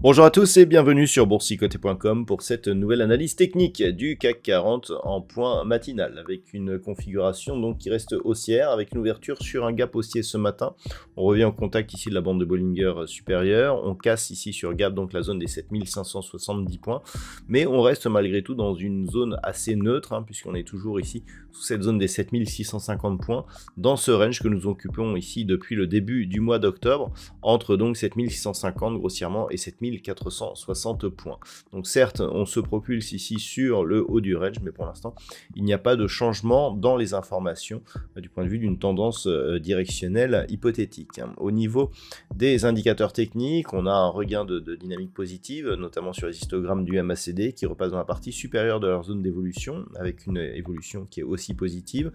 Bonjour à tous et bienvenue sur boursicoté.com pour cette nouvelle analyse technique du CAC 40 en point matinal avec une configuration donc qui reste haussière avec une ouverture sur un gap haussier ce matin. On revient au contact ici de la bande de Bollinger supérieure, on casse ici sur gap donc la zone des 7570 points, mais on reste malgré tout dans une zone assez neutre puisqu'on est toujours ici sous cette zone des 7650 points dans ce range que nous occupons ici depuis le début du mois d'octobre entre donc 7650 grossièrement et 7460 points. Donc certes, on se propulse ici sur le haut du range, mais pour l'instant, il n'y a pas de changement dans les informations du point de vue d'une tendance directionnelle hypothétique. Au niveau des indicateurs techniques, on a un regain de dynamique positive, notamment sur les histogrammes du MACD qui repassent dans la partie supérieure de leur zone d'évolution, avec une évolution qui est aussi positive.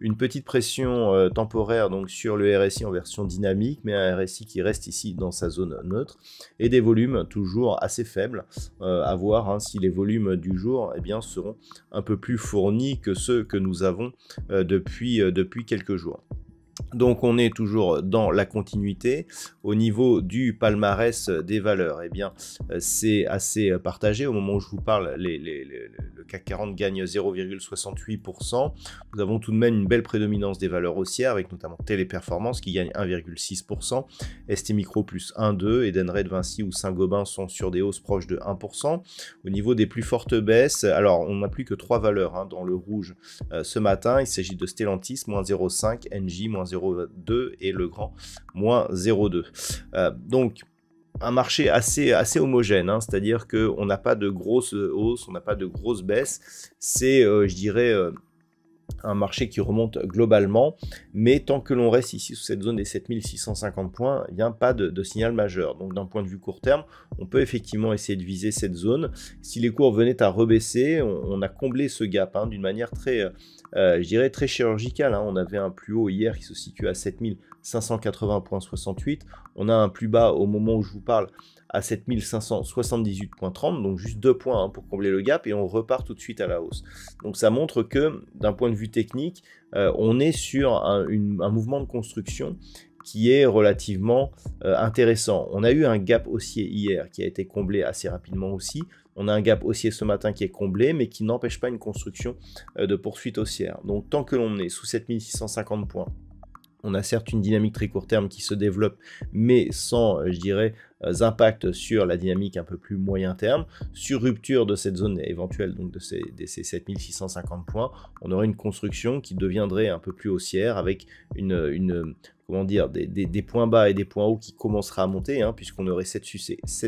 Une petite pression temporaire donc sur le RSI en version dynamique, mais un RSI qui reste ici dans sa zone neutre, et des volumes toujours assez faibles, à voir si les volumes du jour seront un peu plus fournis que ceux que nous avons depuis quelques jours. Donc on est toujours dans la continuité. Au niveau du palmarès des valeurs, c'est assez partagé. Au moment où je vous parle, le CAC 40 gagne 0,68%. Nous avons tout de même une belle prédominance des valeurs haussières, avec notamment Téléperformance qui gagne 1,6%, ST Micro plus 1,2%, Edenred, Vinci ou Saint-Gobain sont sur des hausses proches de 1%. Au niveau des plus fortes baisses, alors on n'a plus que 3 valeurs dans le rouge ce matin. Il s'agit de Stellantis, moins 0,5, Engie, moins 0,2 et Legrand, moins 0,2. Donc, un marché assez homogène, c'est-à-dire qu'on n'a pas de grosses hausses, on n'a pas de grosses baisses. C'est, je dirais, un marché qui remonte globalement, mais tant que l'on reste ici sous cette zone des 7650 points, il n'y a pas de signal majeur. Donc d'un point de vue court terme, on peut effectivement essayer de viser cette zone. Si les cours venaient à rebaisser, on a comblé ce gap d'une manière très, je dirais, très chirurgicale. On avait un plus haut hier qui se situe à 7580,68. On a un plus bas au moment où je vous parle à 7578,30, donc juste 2 points pour combler le gap, et on repart tout de suite à la hausse. Donc ça montre que d'un point de vue technique, on est sur un mouvement de construction qui est relativement intéressant. On a eu un gap haussier hier qui a été comblé assez rapidement aussi. On a un gap haussier ce matin qui est comblé, mais qui n'empêche pas une construction de poursuite haussière. Donc tant que l'on est sous 7650 points, on a certes une dynamique très court terme qui se développe, mais sans, je dirais, impact sur la dynamique un peu plus moyen terme. Sur rupture de cette zone éventuelle, donc de ces 7650 points, on aurait une construction qui deviendrait un peu plus haussière avec comment dire, des points bas et des points hauts qui commencera à monter, puisqu'on aurait cette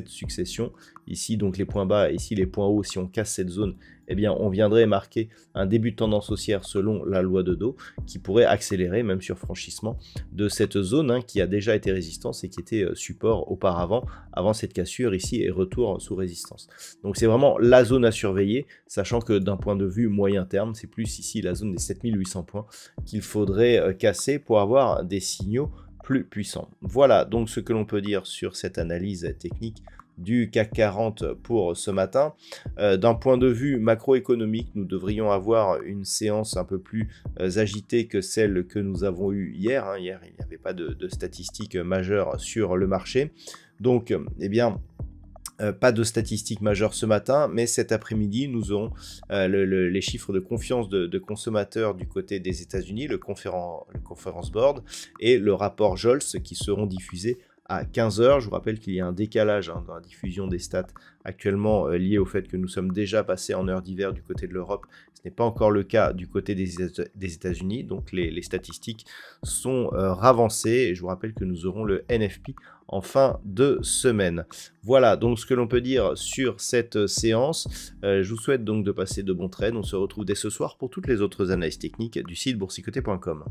succession. Ici, donc les points bas, et ici les points hauts. Si on casse cette zone, on viendrait marquer un début de tendance haussière selon la loi de Dow, qui pourrait accélérer, même sur franchissement de cette zone qui a déjà été résistance et qui était support auparavant, avant cette cassure ici et retour sous résistance. Donc c'est vraiment la zone à surveiller, sachant que d'un point de vue moyen terme, c'est plus ici la zone des 7800 points qu'il faudrait casser pour avoir des signaux plus puissants. Voilà donc ce que l'on peut dire sur cette analyse technique du CAC 40 pour ce matin. D'un point de vue macroéconomique, nous devrions avoir une séance un peu plus agitée que celle que nous avons eue hier. Hier, il n'y avait pas de statistiques majeures sur le marché. Donc, pas de statistiques majeures ce matin, mais cet après-midi, nous aurons les chiffres de confiance de consommateurs du côté des États-Unis, le Conference Board, et le rapport JOLTS qui seront diffusés à 15 h. Je vous rappelle qu'il y a un décalage dans la diffusion des stats actuellement lié au fait que nous sommes déjà passés en heure d'hiver du côté de l'Europe. Ce n'est pas encore le cas du côté des États-Unis, donc les statistiques sont ravancées. Et je vous rappelle que nous aurons le NFP en fin de semaine. Voilà donc ce que l'on peut dire sur cette séance. Je vous souhaite donc de passer de bons trades. On se retrouve dès ce soir pour toutes les autres analyses techniques du site boursicoté.com.